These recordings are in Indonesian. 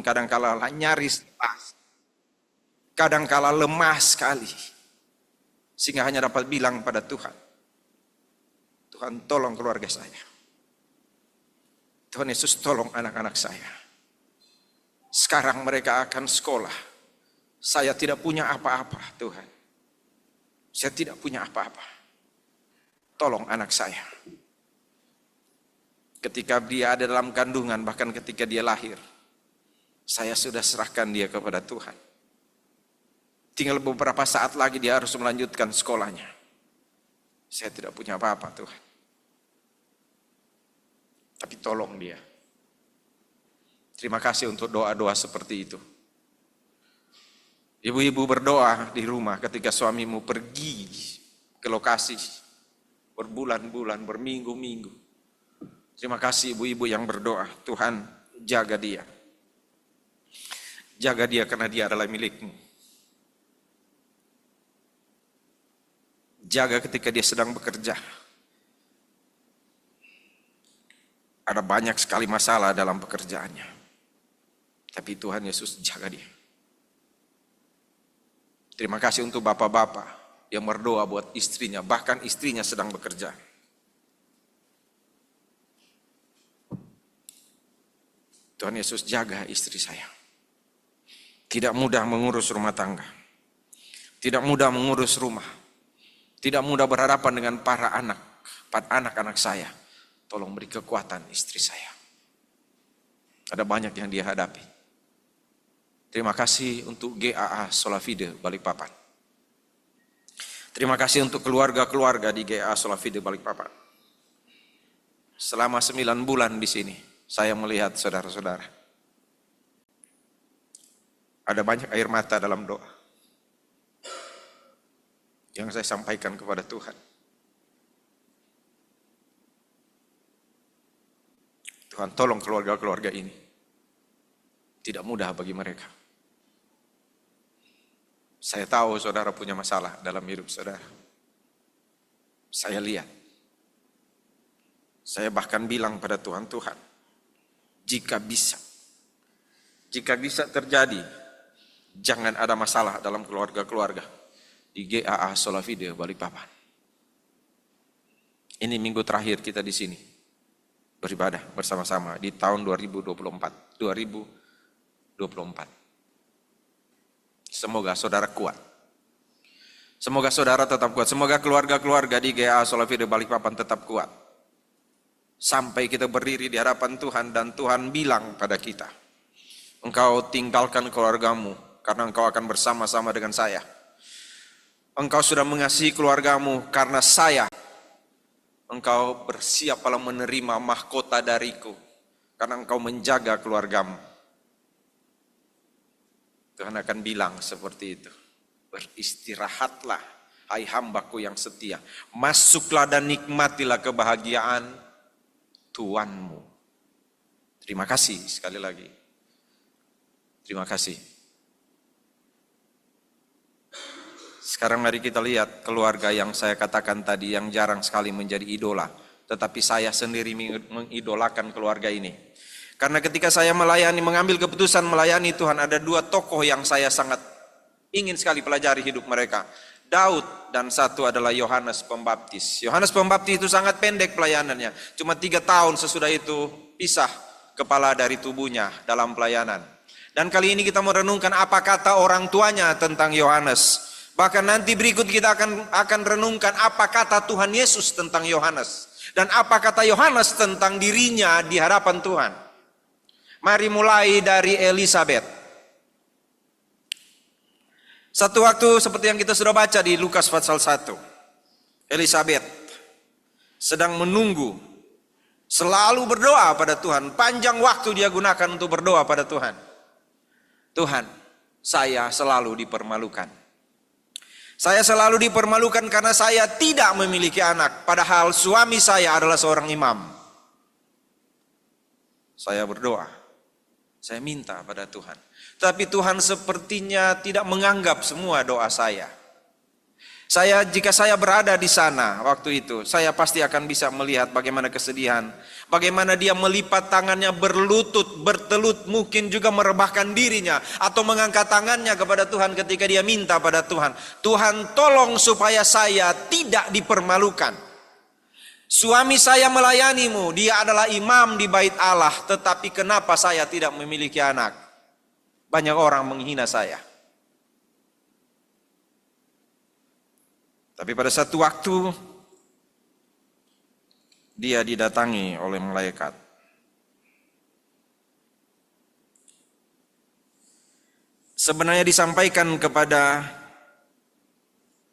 kadangkala nyaris lepas, kadangkala lemah sekali, sehingga hanya dapat bilang pada Tuhan, Tuhan tolong keluarga saya, Tuhan Yesus tolong anak-anak saya. Sekarang mereka akan sekolah, saya tidak punya apa-apa Tuhan, saya tidak punya apa-apa, tolong anak saya. Ketika dia ada dalam kandungan, bahkan ketika dia lahir, saya sudah serahkan dia kepada Tuhan. Tinggal beberapa saat lagi dia harus melanjutkan sekolahnya. Saya tidak punya apa-apa Tuhan, tapi tolong dia. Terima kasih untuk doa-doa seperti itu. Ibu-ibu berdoa di rumah ketika suamimu pergi ke lokasi berbulan-bulan, berminggu-minggu. Terima kasih ibu-ibu yang berdoa, Tuhan jaga dia. Jaga dia karena dia adalah milikmu. Jaga ketika dia sedang bekerja. Ada banyak sekali masalah dalam pekerjaannya, tapi Tuhan Yesus jaga dia. Terima kasih untuk bapak-bapak yang berdoa buat istrinya, bahkan istrinya sedang bekerja. Tuhan Yesus jaga istri saya. Tidak mudah mengurus rumah tangga, tidak mudah mengurus rumah, tidak mudah berhadapan dengan para anak-anak saya. Tolong beri kekuatan istri saya. Ada banyak yang dia hadapi. Terima kasih untuk GAA Solafide Balikpapan. Terima kasih untuk keluarga-keluarga di GAA Solafide Balikpapan. Selama 9 bulan di sini, saya melihat saudara-saudara. Ada banyak air mata dalam doa yang saya sampaikan kepada Tuhan. Tuhan tolong keluarga-keluarga ini. Tidak mudah bagi mereka. Saya tahu saudara punya masalah dalam hidup saudara. Saya lihat. Saya bahkan bilang pada Tuhan, Tuhan, jika bisa terjadi, jangan ada masalah dalam keluarga-keluarga di GAA Solafide Balikpapan. Ini minggu terakhir kita di sini beribadah bersama-sama di tahun 2024. Semoga saudara kuat. Semoga saudara tetap kuat. Semoga keluarga-keluarga di GAA Solafide Balikpapan tetap kuat. Sampai kita berdiri di hadapan Tuhan dan Tuhan bilang pada kita, engkau tinggalkan keluargamu karena engkau akan bersama-sama dengan saya. Engkau sudah mengasihi keluargamu karena saya. Engkau bersiap kalau menerima mahkota dariku karena engkau menjaga keluargamu. Tuhan akan bilang seperti itu. Beristirahatlah, hai hambaku yang setia. Masuklah dan nikmatilah kebahagiaan Tuhanmu. Terima kasih sekali lagi. Terima kasih. Sekarang mari kita lihat keluarga yang saya katakan tadi yang jarang sekali menjadi idola. Tetapi saya sendiri mengidolakan keluarga ini. Karena ketika saya mengambil keputusan melayani Tuhan, ada 2 tokoh yang saya sangat ingin sekali pelajari hidup mereka. Daud dan satu adalah Yohanes Pembaptis. Yohanes Pembaptis itu sangat pendek pelayanannya. Cuma 3 tahun sesudah itu pisah kepala dari tubuhnya dalam pelayanan. Dan kali ini kita merenungkan apa kata orang tuanya tentang Yohanes. Bahkan nanti berikut kita akan renungkan apa kata Tuhan Yesus tentang Yohanes. Dan apa kata Yohanes tentang dirinya di hadapan Tuhan. Mari mulai dari Elisabet. Satu waktu seperti yang kita sudah baca di Lukas pasal 1. Elisabet sedang menunggu. Selalu berdoa pada Tuhan. Panjang waktu dia gunakan untuk berdoa pada Tuhan. Tuhan, saya selalu dipermalukan. Saya selalu dipermalukan karena saya tidak memiliki anak. Padahal suami saya adalah seorang imam. Saya berdoa. Saya minta pada Tuhan. Tapi Tuhan sepertinya tidak menganggap semua doa saya. Jika saya berada di sana waktu itu, saya pasti akan bisa melihat bagaimana kesedihan, bagaimana dia melipat tangannya berlutut, bertelut, mungkin juga merebahkan dirinya atau mengangkat tangannya kepada Tuhan ketika dia minta pada Tuhan, Tuhan tolong supaya saya tidak dipermalukan. Suami saya melayanimu, dia adalah imam di bait Allah, tetapi kenapa saya tidak memiliki anak? Banyak orang menghina saya. Tapi pada satu waktu dia didatangi oleh malaikat. Sebenarnya disampaikan kepada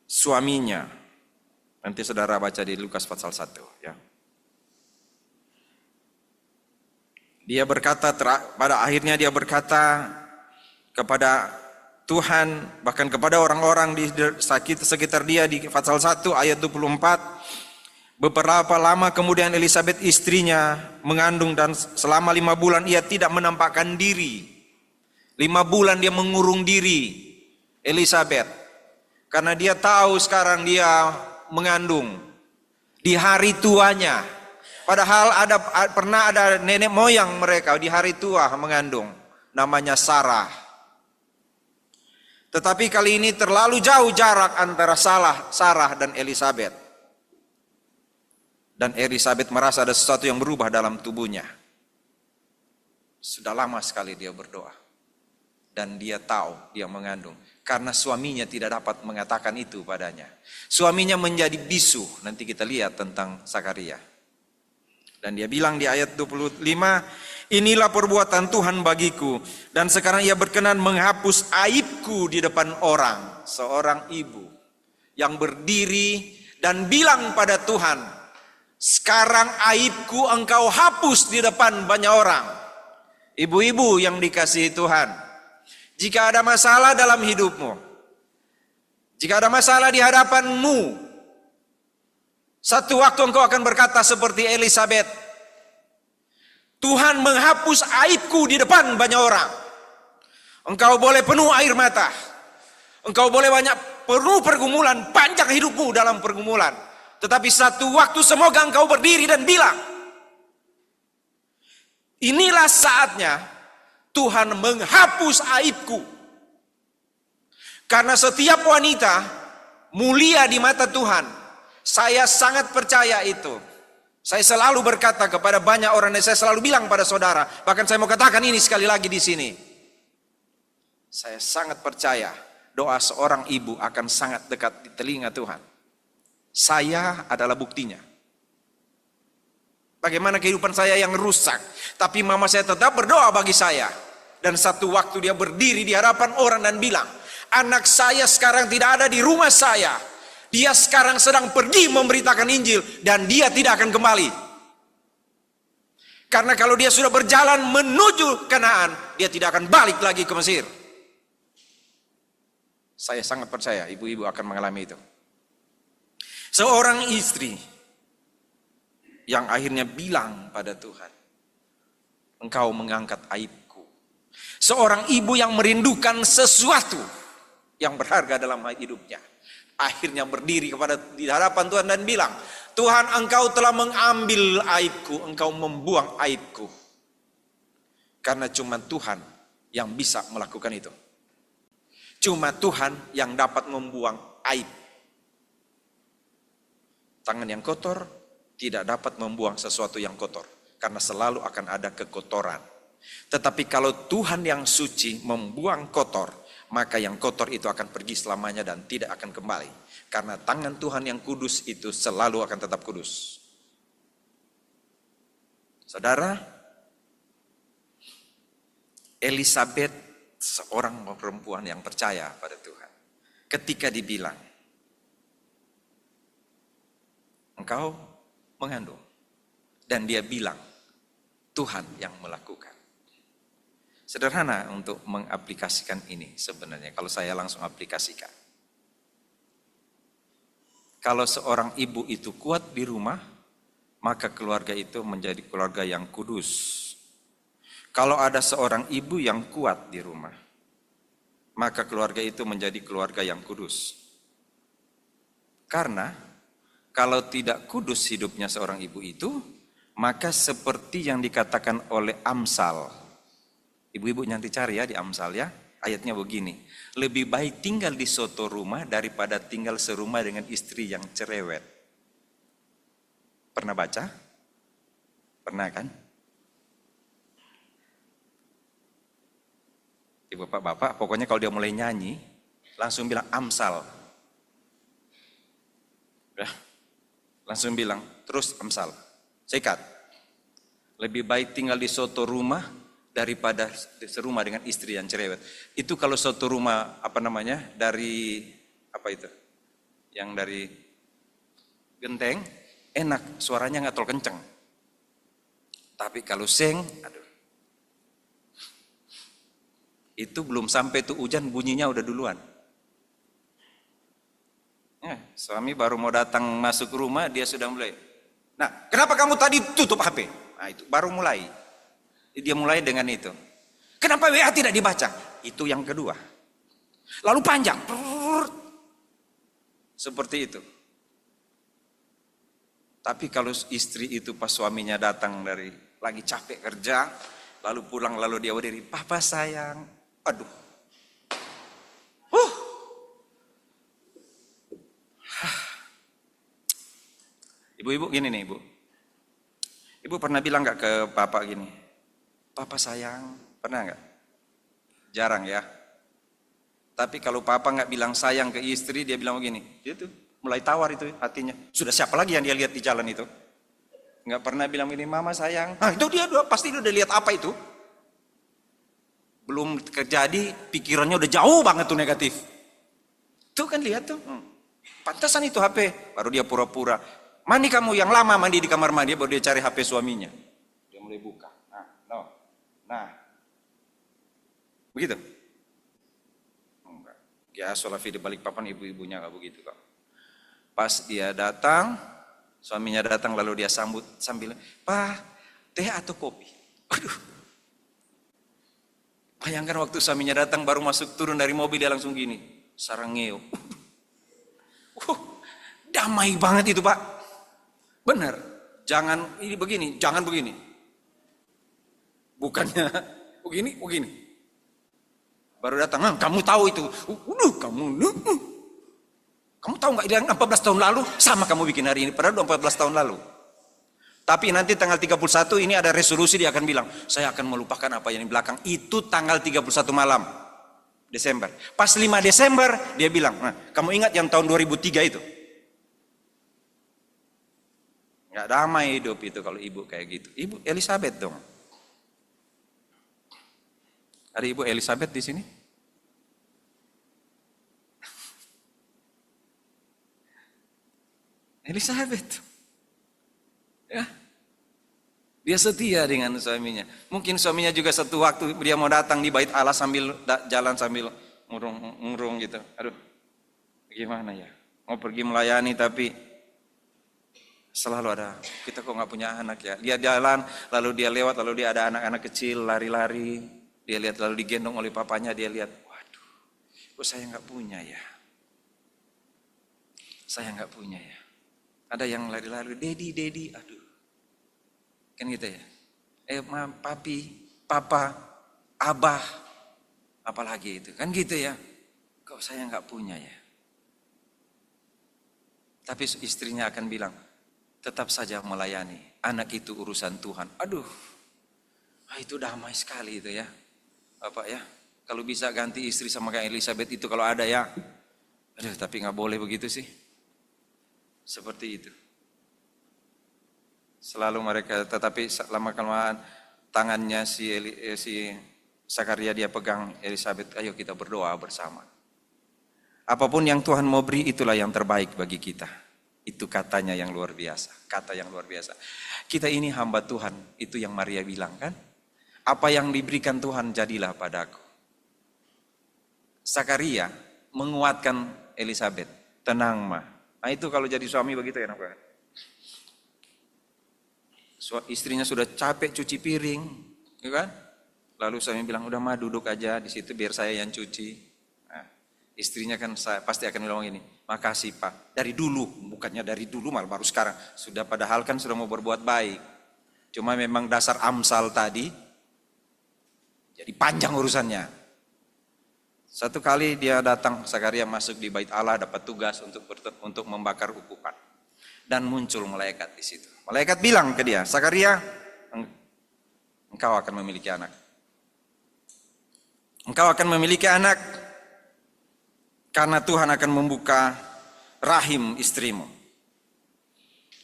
suaminya. Nanti saudara baca di Lukas pasal 1 ya. Dia berkata, pada akhirnya dia berkata kepada Tuhan, bahkan kepada orang-orang di sekitar dia di pasal 1 ayat 24. Beberapa lama kemudian Elisabet istrinya mengandung dan selama 5 bulan ia tidak menampakkan diri. 5 bulan dia mengurung diri Elisabet. Karena dia tahu sekarang dia mengandung di hari tuanya. Padahal pernah ada nenek moyang mereka di hari tua mengandung. Namanya Sarah. Tetapi kali ini terlalu jauh jarak antara Sarah dan Elisabet. Dan Elisabet merasa ada sesuatu yang berubah dalam tubuhnya. Sudah lama sekali dia berdoa. Dan dia tahu dia mengandung. Karena suaminya tidak dapat mengatakan itu padanya. Suaminya menjadi bisu. Nanti kita lihat tentang Zakaria. Dan dia bilang di ayat 25, inilah perbuatan Tuhan bagiku. Dan sekarang ia berkenan menghapus aibku di depan orang. Seorang ibu yang berdiri dan bilang pada Tuhan, sekarang aibku engkau hapus di depan banyak orang. Ibu-ibu yang dikasihi Tuhan, jika ada masalah dalam hidupmu, jika ada masalah di hadapanmu, satu waktu engkau akan berkata seperti Elisabet, Tuhan menghapus aibku di depan banyak orang. Engkau boleh penuh air mata, engkau boleh penuh pergumulan, panjang hidupmu dalam pergumulan. Tetapi satu waktu semoga engkau berdiri dan bilang, inilah saatnya Tuhan menghapus aibku. Karena setiap wanita mulia di mata Tuhan. Saya sangat percaya itu. Saya selalu berkata kepada banyak orang, dan saya selalu bilang pada saudara, bahkan saya mau katakan ini sekali lagi di sini. Saya sangat percaya doa seorang ibu akan sangat dekat di telinga Tuhan. Saya adalah buktinya. Bagaimana kehidupan saya yang rusak, tapi mama saya tetap berdoa bagi saya. Dan satu waktu dia berdiri di hadapan orang dan bilang, anak saya sekarang tidak ada di rumah saya. Dia sekarang sedang pergi memberitakan Injil dan dia tidak akan kembali. Karena kalau dia sudah berjalan menuju Kanaan, dia tidak akan balik lagi ke Mesir. Saya sangat percaya ibu-ibu akan mengalami itu. Seorang istri yang akhirnya bilang pada Tuhan, engkau mengangkat aibku. Seorang ibu yang merindukan sesuatu yang berharga dalam hidupnya. Akhirnya berdiri di hadapan Tuhan dan bilang, Tuhan engkau telah mengambil aibku, engkau membuang aibku. Karena cuma Tuhan yang bisa melakukan itu. Cuma Tuhan yang dapat membuang aib. Tangan yang kotor tidak dapat membuang sesuatu yang kotor. Karena selalu akan ada kekotoran. Tetapi kalau Tuhan yang suci membuang kotor, maka yang kotor itu akan pergi selamanya dan tidak akan kembali. Karena tangan Tuhan yang kudus itu selalu akan tetap kudus. Saudara, Elisabet seorang perempuan yang percaya pada Tuhan. Ketika dibilang, engkau mengandung. Dan dia bilang, Tuhan yang melakukan. Sederhana untuk mengaplikasikan ini sebenarnya, kalau saya langsung aplikasikan. Kalau seorang ibu itu kuat di rumah, maka keluarga itu menjadi keluarga yang kudus. Kalau ada seorang ibu yang kuat di rumah, maka keluarga itu menjadi keluarga yang kudus. Karena kalau tidak kudus hidupnya seorang ibu itu, maka seperti yang dikatakan oleh Amsal. Ibu-ibu nanti cari ya di Amsal ya. Ayatnya begini, lebih baik tinggal di suatu rumah daripada tinggal serumah dengan istri yang cerewet. Pernah baca? Pernah kan? Ibu bapak, pokoknya kalau dia mulai nyanyi, langsung bilang Amsal. Ya, langsung bilang, terus Amsal. Sikat. Lebih baik tinggal di suatu rumah daripada serumah dengan istri yang cerewet. Itu kalau suatu rumah dari apa itu? Yang dari genteng, enak, suaranya nggak terlalu kenceng. Tapi kalau seng, aduh. Itu belum sampai tuh hujan bunyinya udah duluan. Ya, suami baru mau datang masuk rumah dia sudah mulai. Nah, kenapa kamu tadi tutup HP? Nah, itu baru mulai. Dia mulai dengan itu. Kenapa WA tidak dibaca? Itu yang kedua. Lalu panjang. Seperti itu. Tapi kalau istri itu pas suaminya datang dari lagi capek kerja, lalu pulang lalu dia berdiri, "Papa sayang." Aduh. Ibu-ibu gini nih, Ibu. Ibu pernah bilang nggak ke papa gini? "Papa sayang." Pernah nggak? Jarang ya. Tapi kalau papa nggak bilang sayang ke istri, dia bilang begini. Dia tuh mulai tawar itu hatinya. Sudah siapa lagi yang dia lihat di jalan itu? Nggak pernah bilang ini, "Mama sayang." Nah, itu dia pasti udah lihat apa itu? Belum terjadi, pikirannya udah jauh banget tuh negatif. Tuh kan lihat tuh. Pantasan itu HP. Baru dia pura-pura. Mandi kamu yang lama mandi di kamar mandi, baru dia cari HP suaminya. Dia mulai buka. Nah. Begitu? Enggak. Ya, solafi di balik papan ibu-ibunya nggak begitu kok. Pas dia datang, suaminya datang lalu dia sambut sambil, "Pak, teh atau kopi?" Aduh. Bayangkan waktu suaminya datang baru masuk turun dari mobil dia langsung gini, sarangeo. Damai banget itu, Pak. Benar. Jangan ini begini, jangan begini. Bukannya begini. Baru datang, "Kamu tahu itu." Kamu tahu nggak yang 14 tahun lalu sama kamu bikin hari ini, padahal 14 tahun lalu. Tapi nanti tanggal 31 ini ada resolusi, dia akan bilang, "Saya akan melupakan apa yang di belakang." Itu tanggal 31 malam Desember. Pas 5 Desember dia bilang, "Nah, kamu ingat yang tahun 2003 itu?" Nggak damai hidup itu kalau ibu kayak gitu. Ibu Elizabeth dong. Ada Ibu Elizabeth di sini? Elizabeth. Ya. Dia setia dengan suaminya. Mungkin suaminya juga satu waktu dia mau datang di Bait Allah sambil jalan sambil ngurung gitu. Aduh, gimana ya? Mau pergi melayani tapi selalu ada, kita kok nggak punya anak ya. Dia jalan, lalu dia lewat, lalu dia ada anak-anak kecil lari-lari. Dia lihat lalu digendong oleh papanya, dia lihat, waduh, kok saya nggak punya ya? Saya nggak punya ya. Ada yang lari-lari, dedi, aduh. Kan gitu ya. Papi, papa, abah, apalagi itu. Kan gitu ya. Kok saya nggak punya ya. Tapi istrinya akan bilang, tetap saja melayani. Anak itu urusan Tuhan. Aduh, itu damai sekali itu ya. Bapak ya, kalau bisa ganti istri sama kayak Elizabeth itu kalau ada ya. Aduh, tapi nggak boleh begitu sih. Seperti itu. Selalu mereka, tetapi lama-kelamaan tangannya si Zakaria dia pegang Elizabeth, ayo kita berdoa bersama. Apapun yang Tuhan mau beri itulah yang terbaik bagi kita. Itu katanya yang luar biasa, kata yang luar biasa. Kita ini hamba Tuhan, itu yang Maria bilang kan. Apa yang diberikan Tuhan jadilah padaku. Zakaria menguatkan Elizabeth, tenang mah. Nah itu kalau jadi suami begitu ya nak. Istrinya sudah capek cuci piring, ya kan? Lalu suami bilang, "Udah mah duduk aja di situ biar saya yang cuci." Nah, istrinya kan pasti akan bilang gini, Makasih Pak. Dari dulu, bukannya dari dulu malah baru sekarang. Sudah padahal kan sudah mau berbuat baik. Cuma memang dasar Amsal tadi, jadi panjang urusannya. Satu kali dia datang, Sakaria masuk di bait Allah, dapat tugas untuk membakar ukupan. Dan muncul malaikat di situ. Malaikat bilang ke dia, Sakaria, engkau akan memiliki anak. Engkau akan memiliki anak karena Tuhan akan membuka rahim istrimu.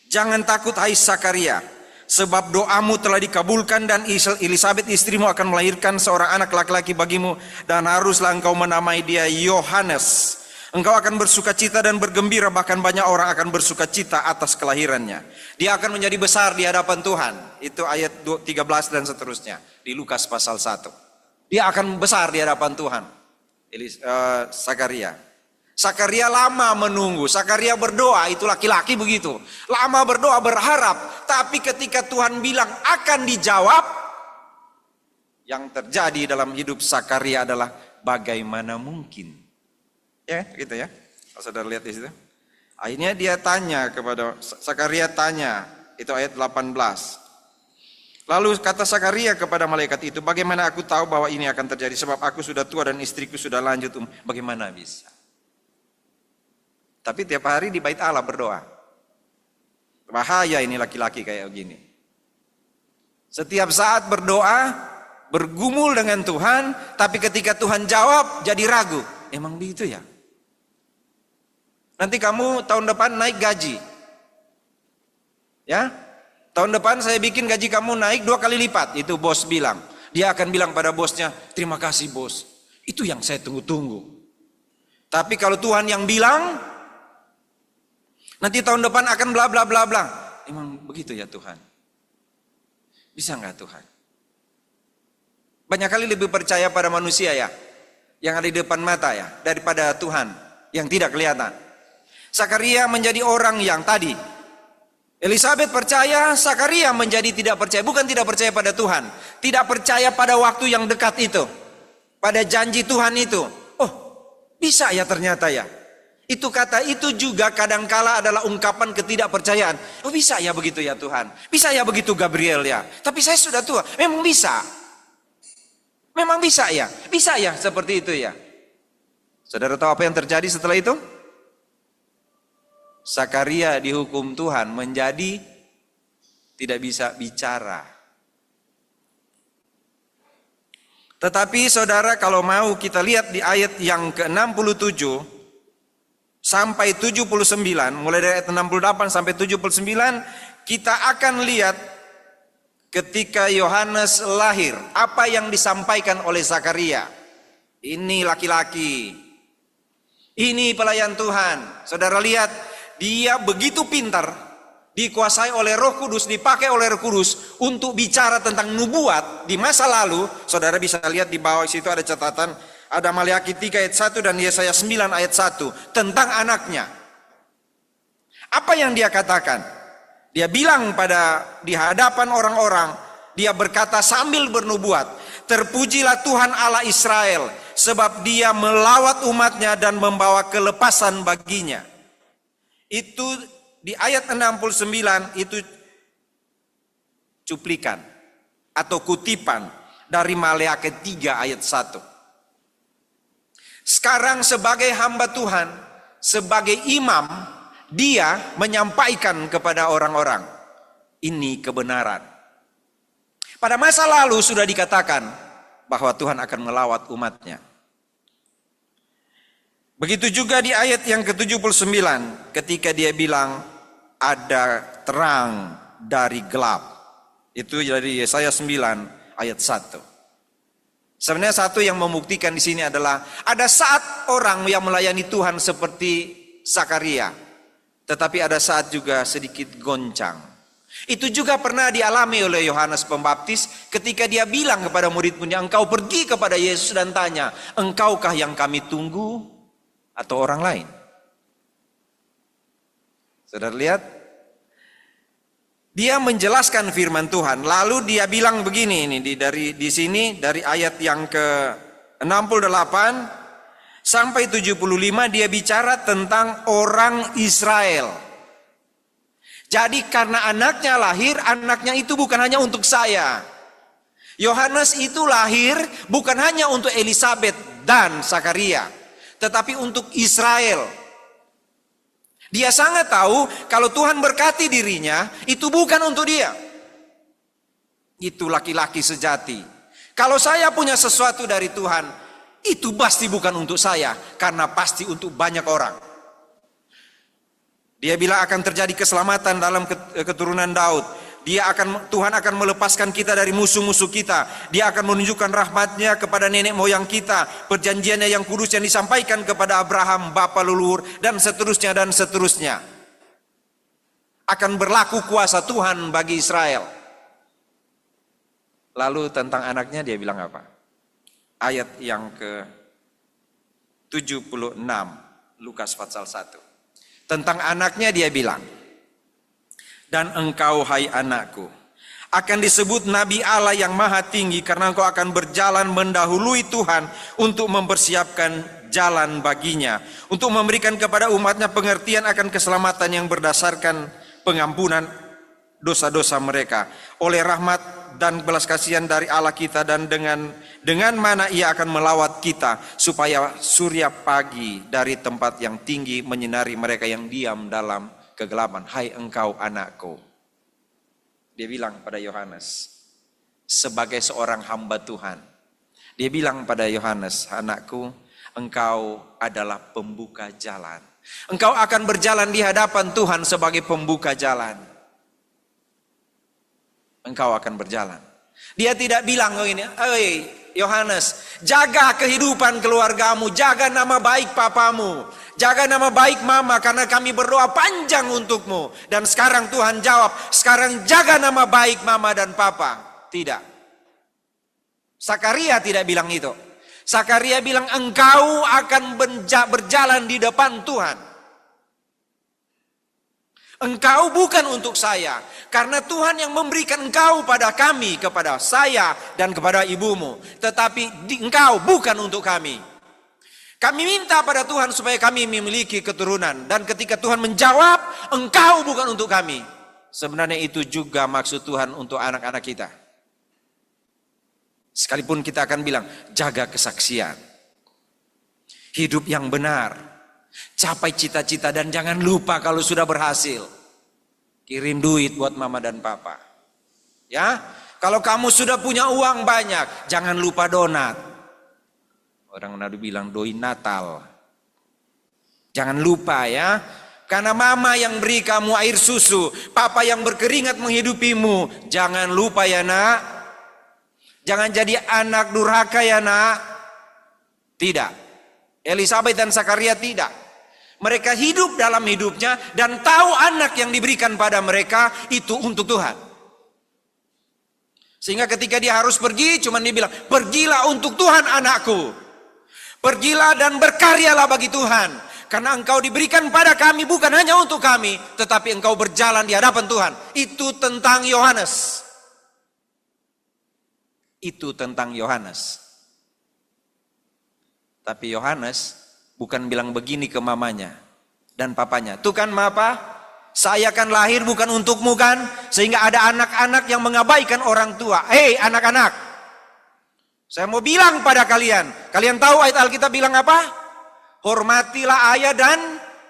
Jangan takut hai Sakaria, sebab doamu telah dikabulkan dan Elisabet istrimu akan melahirkan seorang anak laki-laki bagimu dan haruslah engkau menamai dia Yohanes. Engkau akan bersukacita dan bergembira, bahkan banyak orang akan bersukacita atas kelahirannya. Dia akan menjadi besar di hadapan Tuhan. Itu ayat 13 dan seterusnya di Lukas pasal 1. Dia akan besar di hadapan Tuhan. Sakaria. Sakaria lama menunggu. Sakaria berdoa, itu laki-laki begitu. Lama berdoa, berharap. Tapi ketika Tuhan bilang akan dijawab, yang terjadi dalam hidup Sakaria adalah bagaimana mungkin. Ya, gitu ya. Kalau saudara lihat di situ. Akhirnya dia tanya kepada Sakaria tanya, itu ayat 18. Lalu kata Sakaria kepada malaikat itu, bagaimana aku tahu bahwa ini akan terjadi? Sebab aku sudah tua dan istriku sudah lanjut. Bagaimana bisa? Tapi tiap hari di bait Allah berdoa. Bahaya ini laki-laki kayak begini. Setiap saat berdoa, bergumul dengan Tuhan, tapi ketika Tuhan jawab jadi ragu. Emang begitu ya? Nanti kamu tahun depan naik gaji. Ya? Tahun depan saya bikin gaji kamu naik 2 kali lipat. Itu bos bilang. Dia akan bilang pada bosnya, terima kasih bos. Itu yang saya tunggu-tunggu. Tapi kalau Tuhan yang bilang, nanti tahun depan akan bla bla bla bla. Emang begitu ya Tuhan? Bisa nggak Tuhan? Banyak kali lebih percaya pada manusia ya, yang ada di depan mata ya, daripada Tuhan yang tidak kelihatan. Sakaria menjadi orang yang tadi Elisabet percaya, Sakaria menjadi tidak percaya. Bukan tidak percaya pada Tuhan, tidak percaya pada waktu yang dekat itu, pada janji Tuhan itu. Oh, bisa ya ternyata ya. Itu kata itu juga kadangkala adalah ungkapan ketidakpercayaan. Oh bisa ya begitu ya Tuhan, bisa ya begitu Gabriel ya. Tapi saya sudah tua, memang bisa. Memang bisa ya seperti itu ya. Saudara tahu apa yang terjadi setelah itu? Sakaria dihukum Tuhan menjadi tidak bisa bicara. Tetapi saudara kalau mau kita lihat di ayat yang ke-67 sampai 79, mulai dari ayat 68 sampai 79, kita akan lihat ketika Yohanes lahir, apa yang disampaikan oleh Sakaria. Ini laki-laki, ini pelayan Tuhan. Saudara lihat, dia begitu pintar, dikuasai oleh Roh Kudus, dipakai oleh Roh Kudus untuk bicara tentang nubuat di masa lalu. Saudara bisa lihat di bawah situ ada catatan, ada Maleakhi 3 ayat 1 dan Yesaya 9 ayat 1 tentang anaknya. Apa yang dia katakan? Dia bilang di hadapan orang-orang, dia berkata sambil bernubuat, terpujilah Tuhan Allah Israel, sebab dia melawat umatnya dan membawa kelepasan baginya. Itu di ayat 69 itu cuplikan atau kutipan dari Maleakhi 3 ayat 1. Sekarang sebagai hamba Tuhan, sebagai imam, dia menyampaikan kepada orang-orang, ini kebenaran. Pada masa lalu sudah dikatakan bahwa Tuhan akan melawat umatnya. Begitu juga di ayat yang ke-79 ketika dia bilang ada terang dari gelap. Itu dari Yesaya 9 ayat 1. Sebenarnya satu yang membuktikan di sini adalah ada saat orang yang melayani Tuhan seperti Sakaria, tetapi ada saat juga sedikit goncang. Itu juga pernah dialami oleh Yohanes Pembaptis ketika dia bilang kepada murid-muridnya, engkau pergi kepada Yesus dan tanya, engkaukah yang kami tunggu atau orang lain? Saudara lihat, dia menjelaskan firman Tuhan. Lalu dia bilang begini, ini di sini dari ayat yang ke-68, sampai 75 dia bicara tentang orang Israel. Jadi karena anaknya lahir, anaknya itu bukan hanya untuk saya. Yohanes itu lahir bukan hanya untuk Elisabet dan Zakaria, tetapi untuk Israel. Dia sangat tahu kalau Tuhan berkati dirinya, itu bukan untuk dia. Itu laki-laki sejati. Kalau saya punya sesuatu dari Tuhan, itu pasti bukan untuk saya, karena pasti untuk banyak orang. Dia bilang akan terjadi keselamatan dalam keturunan Daud. Tuhan akan melepaskan kita dari musuh-musuh kita. Dia akan menunjukkan rahmatnya kepada nenek moyang kita. Perjanjiannya yang kudus yang disampaikan kepada Abraham, bapa leluhur, dan seterusnya dan seterusnya. Akan berlaku kuasa Tuhan bagi Israel. Lalu tentang anaknya dia bilang apa? Ayat yang ke-76, Lukas pasal 1. Tentang anaknya dia bilang, dan engkau hai anakku, akan disebut Nabi Allah yang maha tinggi, karena engkau akan berjalan mendahului Tuhan untuk mempersiapkan jalan baginya, untuk memberikan kepada umatnya pengertian akan keselamatan yang berdasarkan pengampunan dosa-dosa mereka, oleh rahmat dan belas kasihan dari Allah kita, dan dengan mana ia akan melawat kita, supaya surya pagi dari tempat yang tinggi menyinari mereka yang diam dalam kegelapan. Hai engkau anakku, dia bilang pada Yohanes sebagai seorang hamba Tuhan. Dia bilang pada Yohanes, anakku, engkau adalah pembuka jalan. Engkau akan berjalan di hadapan Tuhan sebagai pembuka jalan. Engkau akan berjalan. Dia tidak bilang begini, "Hei Yohanes, jaga kehidupan keluargamu, jaga nama baik papamu, jaga nama baik mama, karena kami berdoa panjang untukmu." Dan sekarang Tuhan jawab, sekarang jaga nama baik mama dan papa. Tidak. Zakaria tidak bilang itu. Zakaria bilang engkau akan berjalan di depan Tuhan. Engkau bukan untuk saya, karena Tuhan yang memberikan engkau pada kami, kepada saya dan kepada ibumu. Tetapi engkau bukan untuk kami. Kami minta pada Tuhan supaya kami memiliki keturunan. Dan ketika Tuhan menjawab, engkau bukan untuk kami. Sebenarnya itu juga maksud Tuhan untuk anak-anak kita. Sekalipun kita akan bilang, jaga kesaksian, hidup yang benar, capai cita-cita, dan jangan lupa kalau sudah berhasil, kirim duit buat mama dan papa. Ya, kalau kamu sudah punya uang banyak, jangan lupa donat. Orang Manado bilang doi Natal. Jangan lupa ya, karena mama yang beri kamu air susu, papa yang berkeringat menghidupimu. Jangan lupa ya nak. Jangan jadi anak durhaka ya nak. Tidak. Elisabet dan Zakaria tidak. Mereka hidup dalam hidupnya dan tahu anak yang diberikan pada mereka itu untuk Tuhan. Sehingga ketika dia harus pergi, cuman dia bilang, pergilah untuk Tuhan anakku. Pergilah dan berkaryalah bagi Tuhan. Karena engkau diberikan pada kami bukan hanya untuk kami, tetapi engkau berjalan di hadapan Tuhan. Itu tentang Yohanes. Itu tentang Yohanes. Tapi Yohanes bukan bilang begini ke mamanya dan papanya. Tuh kan Mapa, saya kan lahir bukan untukmu kan? Sehingga ada anak-anak yang mengabaikan orang tua. Hei anak-anak, saya mau bilang pada kalian. Kalian tahu ayat Alkitab bilang apa? Hormatilah ayah dan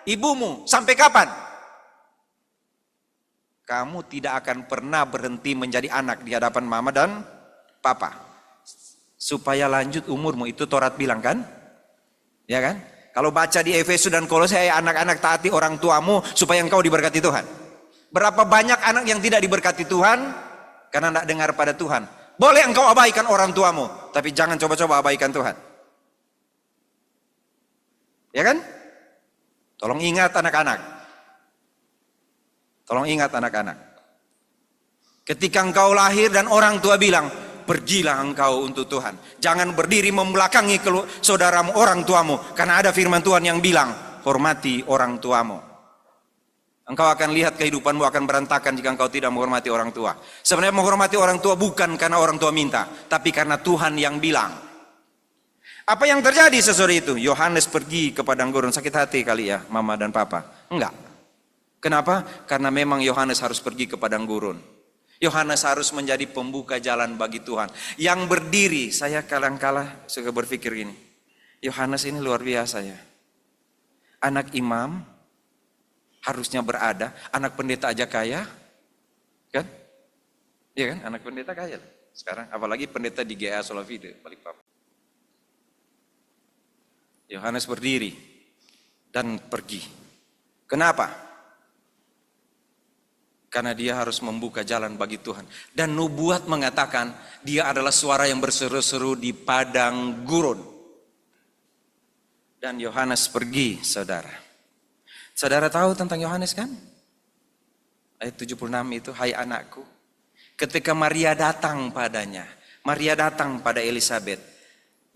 ibumu. Sampai kapan? Kamu tidak akan pernah berhenti menjadi anak di hadapan mama dan papa. Supaya lanjut umurmu, itu Taurat bilang kan? Ya kan? Kalau baca di Efesus dan Kolose, anak-anak taati orang tuamu supaya engkau diberkati Tuhan. Berapa banyak anak yang tidak diberkati Tuhan karena tidak dengar pada Tuhan. Boleh engkau abaikan orang tuamu, tapi jangan coba-coba abaikan Tuhan. Ya kan? Tolong ingat anak-anak. Tolong ingat anak-anak. Ketika engkau lahir dan orang tua bilang, pergilah engkau untuk Tuhan. Jangan berdiri membelakangi saudaramu, orang tuamu. Karena ada firman Tuhan yang bilang, hormati orang tuamu. Engkau akan lihat kehidupanmu akan berantakan jika engkau tidak menghormati orang tua. Sebenarnya menghormati orang tua bukan karena orang tua minta, tapi karena Tuhan yang bilang. Apa yang terjadi sesudah itu? Yohanes pergi ke padang gurun. Sakit hati kali ya mama dan papa? Enggak. Kenapa? Karena memang Yohanes harus pergi ke padang gurun. Yohanes harus menjadi pembuka jalan bagi Tuhan. Yang berdiri, saya kadang-kala suka berpikir gini. Yohanes ini luar biasa ya. Anak imam harusnya berada, anak pendeta aja kaya. Kan? Iya kan? Anak pendeta kaya. Sekarang apalagi pendeta di GA Solavide, Balikpapan. Yohanes berdiri dan pergi. Kenapa? Karena dia harus membuka jalan bagi Tuhan. Dan nubuat mengatakan dia adalah suara yang berseru-seru di padang gurun. Dan Yohanes pergi, saudara. Saudara tahu tentang Yohanes kan? Ayat 76 itu, hai anakku. Ketika Maria datang padanya, Maria datang pada Elisabet.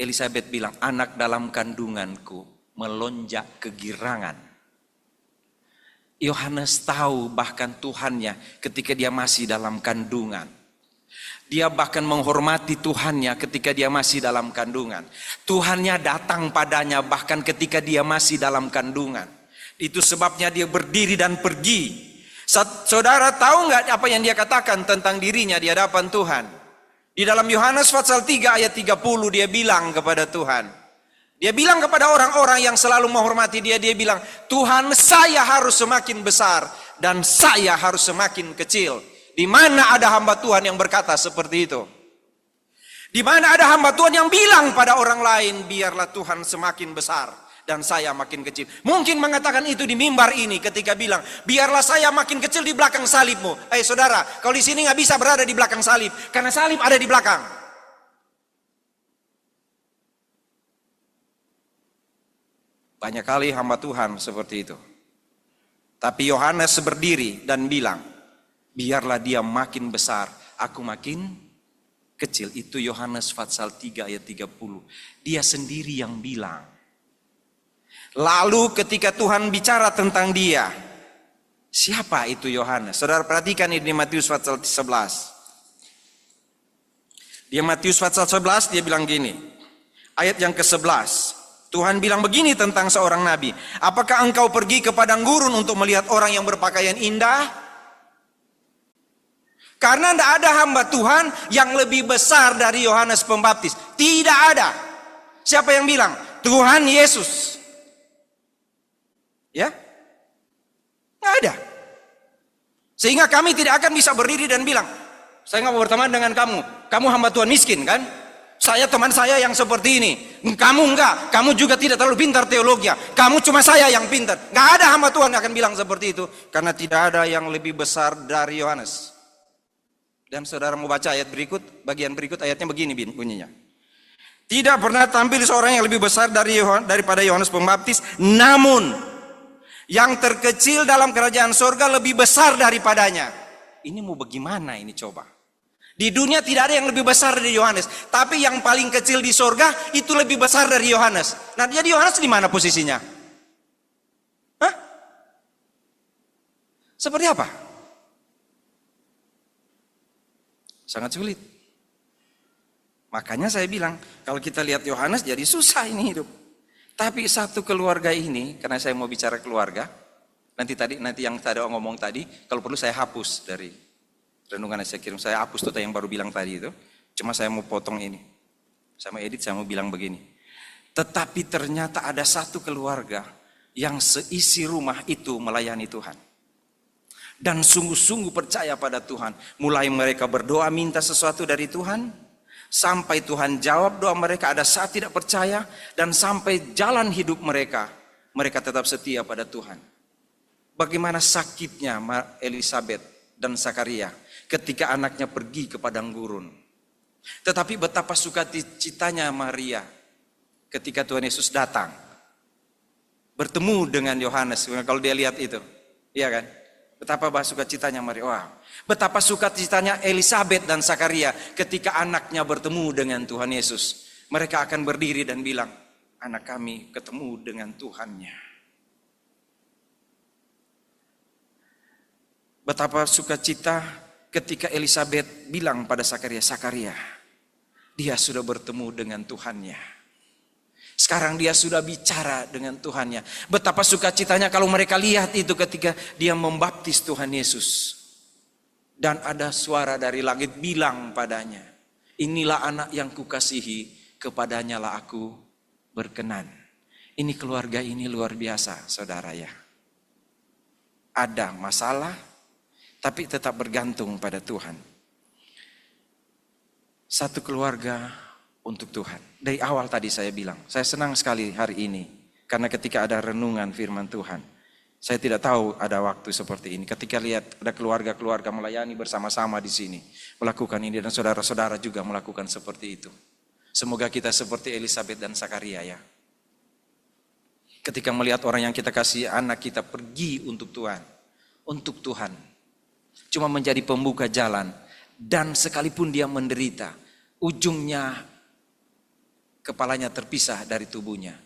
Elisabet bilang, anak dalam kandunganku melonjak kegirangan. Yohanes tahu bahkan Tuhannya ketika dia masih dalam kandungan. Dia bahkan menghormati Tuhannya ketika dia masih dalam kandungan. Tuhannya datang padanya bahkan ketika dia masih dalam kandungan. Itu sebabnya dia berdiri dan pergi. Saudara tahu nggak apa yang dia katakan tentang dirinya di hadapan Tuhan? Di dalam Yohanes pasal 3 ayat 30 dia bilang kepada Tuhan. Dia bilang kepada orang-orang yang selalu menghormati dia, dia bilang, Tuhan saya harus semakin besar dan saya harus semakin kecil. Di mana ada hamba Tuhan yang berkata seperti itu? Di mana ada hamba Tuhan yang bilang pada orang lain, biarlah Tuhan semakin besar dan saya makin kecil. Mungkin mengatakan itu di mimbar ini ketika bilang, biarlah saya makin kecil di belakang salibmu. Saudara, kalau di sini nggak bisa berada di belakang salib, karena salib ada di belakang. Banyak kali hamba Tuhan seperti itu. Tapi Yohanes berdiri dan bilang, biarlah dia makin besar, aku makin kecil. Itu Yohanes pasal 3 ayat 30. Dia sendiri yang bilang. Lalu ketika Tuhan bicara tentang dia, siapa itu Yohanes? Saudara perhatikan ini di Matius pasal 11. Di Matius pasal 11 dia bilang gini, ayat yang ke-11. Tuhan bilang begini tentang seorang nabi. Apakah engkau pergi ke padang gurun untuk melihat orang yang berpakaian indah? Karena tidak ada hamba Tuhan yang lebih besar dari Yohanes Pembaptis. Tidak ada. Siapa yang bilang? Tuhan Yesus. Ya? Nggak ada. Sehingga kami tidak akan bisa berdiri dan bilang, saya nggak mau berteman dengan kamu. Kamu hamba Tuhan miskin kan? Saya teman saya yang seperti ini. Kamu enggak. Kamu juga tidak terlalu pintar teologi. Kamu cuma saya yang pintar. Enggak ada hamba Tuhan yang akan bilang seperti itu. Karena tidak ada yang lebih besar dari Yohanes. Dan saudara mau baca ayat berikut. Bagian berikut ayatnya begini bunyinya. Tidak pernah tampil seorang yang lebih besar daripada Yohanes Pembaptis. Namun yang terkecil dalam kerajaan sorga lebih besar daripadanya. Ini mau bagaimana ini coba? Di dunia tidak ada yang lebih besar dari Yohanes. Tapi yang paling kecil di sorga itu lebih besar dari Yohanes. Nah jadi Yohanes di mana posisinya? Hah? Seperti apa? Sangat sulit. Makanya saya bilang, kalau kita lihat Yohanes jadi susah ini hidup. Tapi satu keluarga ini, karena saya mau bicara keluarga, nanti yang tadi ngomong tadi, kalau perlu saya hapus dari renungan yang saya kirim, saya hapus tuh yang baru bilang tadi itu. Cuma saya mau potong ini. Saya mau edit, saya mau bilang begini. Tetapi ternyata ada satu keluarga yang seisi rumah itu melayani Tuhan. Dan sungguh-sungguh percaya pada Tuhan. Mulai mereka berdoa minta sesuatu dari Tuhan. Sampai Tuhan jawab doa mereka, ada saat tidak percaya. Dan sampai jalan hidup mereka, mereka tetap setia pada Tuhan. Bagaimana sakitnya Elisabet dan Zakaria ketika anaknya pergi ke padang gurun. Tetapi betapa sukacitanya Maria ketika Tuhan Yesus datang. Bertemu dengan Yohanes, kalau dia lihat itu. Iya kan? Betapa sukacitanya Maria. Wow. Betapa sukacitanya Elisabet dan Zakaria ketika anaknya bertemu dengan Tuhan Yesus. Mereka akan berdiri dan bilang, anak kami ketemu dengan Tuhannya. Betapa sukacita ketika Elisabet bilang pada Zakaria, Zakaria, dia sudah bertemu dengan Tuhannya. Sekarang dia sudah bicara dengan Tuhannya. Betapa sukacitanya kalau mereka lihat itu ketika dia membaptis Tuhan Yesus. Dan ada suara dari langit bilang padanya, inilah anak yang kukasihi, kepadanya lah aku berkenan. Ini keluarga ini luar biasa, saudara ya. Ada masalah, tapi tetap bergantung pada Tuhan. Satu keluarga untuk Tuhan. Dari awal tadi saya bilang, saya senang sekali hari ini. Karena ketika ada renungan firman Tuhan, saya tidak tahu ada waktu seperti ini. Ketika lihat ada keluarga-keluarga melayani bersama-sama di sini, melakukan ini, dan saudara-saudara juga melakukan seperti itu. Semoga kita seperti Elisabeth dan Sakaria ya. Ketika melihat orang yang kita kasih anak kita pergi untuk Tuhan. Untuk Tuhan. Cuma menjadi pembuka jalan. Dan sekalipun dia menderita, ujungnya kepalanya terpisah dari tubuhnya.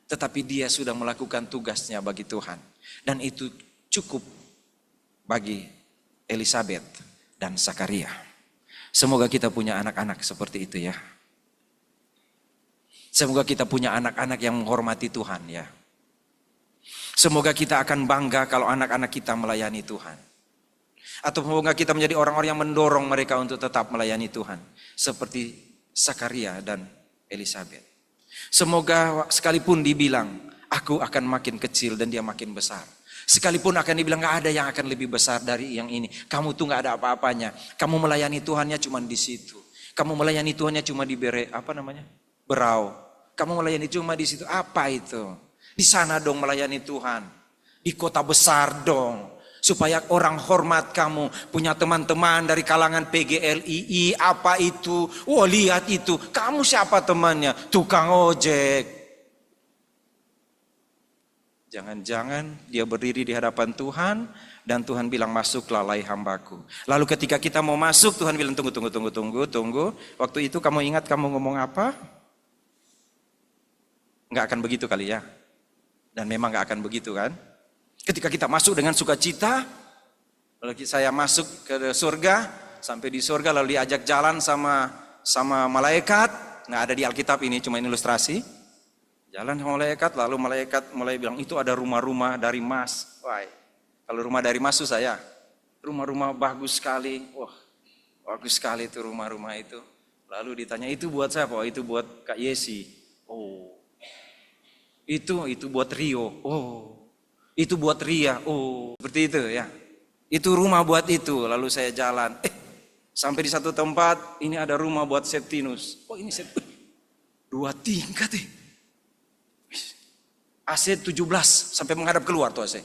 Tetapi dia sudah melakukan tugasnya bagi Tuhan. Dan itu cukup bagi Elisabeth dan Sakaria. Semoga kita punya anak-anak seperti itu ya. Semoga kita punya anak-anak yang menghormati Tuhan ya. Semoga kita akan bangga kalau anak-anak kita melayani Tuhan. Atau semoga kita menjadi orang-orang yang mendorong mereka untuk tetap melayani Tuhan. Seperti Sakaria dan Elisabeth. Semoga sekalipun dibilang, aku akan makin kecil dan dia makin besar. Sekalipun akan dibilang gak ada yang akan lebih besar dari yang ini. Kamu tuh gak ada apa-apanya. Kamu melayani Tuhannya cuma di situ. Kamu melayani Tuhannya cuma di berau. Kamu melayani cuma di situ. Apa itu? Di sana dong melayani Tuhan. Di kota besar dong. Supaya orang hormat kamu. Punya teman-teman dari kalangan PGLII. Apa itu? Wah lihat itu. Kamu siapa temannya? Tukang ojek. Jangan-jangan dia berdiri di hadapan Tuhan. Dan Tuhan bilang masuklah hai hambaku. Lalu ketika kita mau masuk Tuhan bilang tunggu. Waktu itu kamu ingat kamu ngomong apa? Nggak akan begitu kali ya. Dan memang nggak akan begitu kan. Ketika kita masuk dengan sukacita, lalu saya masuk ke surga, sampai di surga lalu diajak jalan sama malaikat, nggak ada di Alkitab ini, cuma ini ilustrasi. Jalan sama malaikat, lalu malaikat mulai bilang itu ada rumah-rumah dari emas. Wah, kalau rumah dari emas itu saya, rumah-rumah bagus sekali, wah bagus sekali itu rumah-rumah itu. Lalu ditanya itu buat siapa? Oh, itu buat Kak Yesi. Oh, itu buat Rio. Oh. Itu buat Ria, oh seperti itu ya. Itu rumah buat itu, lalu saya jalan. Sampai di satu tempat, ini ada rumah buat Septinus. Oh ini Septinus, 2 tingkat AC 17 sampai menghadap keluar tuh AC.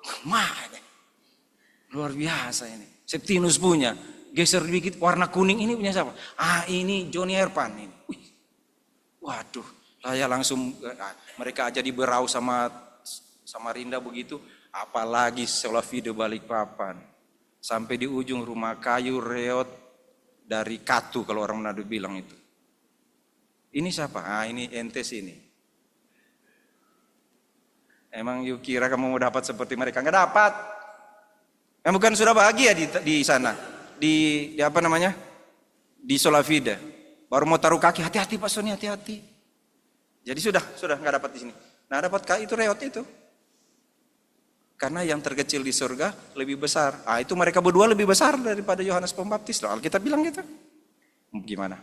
Kemana? Luar biasa ini. Septinus punya, geser dikit warna kuning ini punya siapa? Ah ini Johnny Erpan ini. Waduh, saya langsung mereka aja di berau sama Rinda begitu, apalagi Solavide Balikpapan. Sampai di ujung rumah kayu reot dari Katu kalau orang Manado bilang itu. Ini siapa? Ah ini ente sini. Emang you kira kamu mau dapat seperti mereka? Nggak dapat. Kamu kan sudah bahagia di sana. Di apa namanya? Di Solavide. Baru mau taruh kaki, hati-hati Pak Sony, hati-hati. Jadi sudah nggak dapat di sini. Nah dapat kaki itu reot itu. Karena yang terkecil di surga lebih besar. Ah itu mereka berdua lebih besar daripada Yohanes Pembaptis loh. Alkitab bilang gitu. Gimana?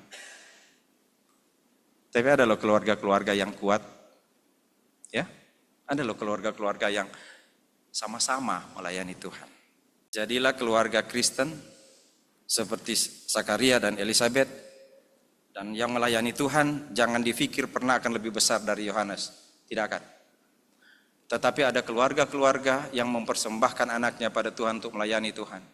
Tapi ada loh keluarga-keluarga yang kuat. Ya. Ada loh keluarga-keluarga yang sama-sama melayani Tuhan. Jadilah keluarga Kristen seperti Sakaria dan Elisabeth. Dan yang melayani Tuhan jangan dipikir pernah akan lebih besar dari Yohanes. Tidak akan. Tetapi ada keluarga-keluarga yang mempersembahkan anaknya pada Tuhan untuk melayani Tuhan.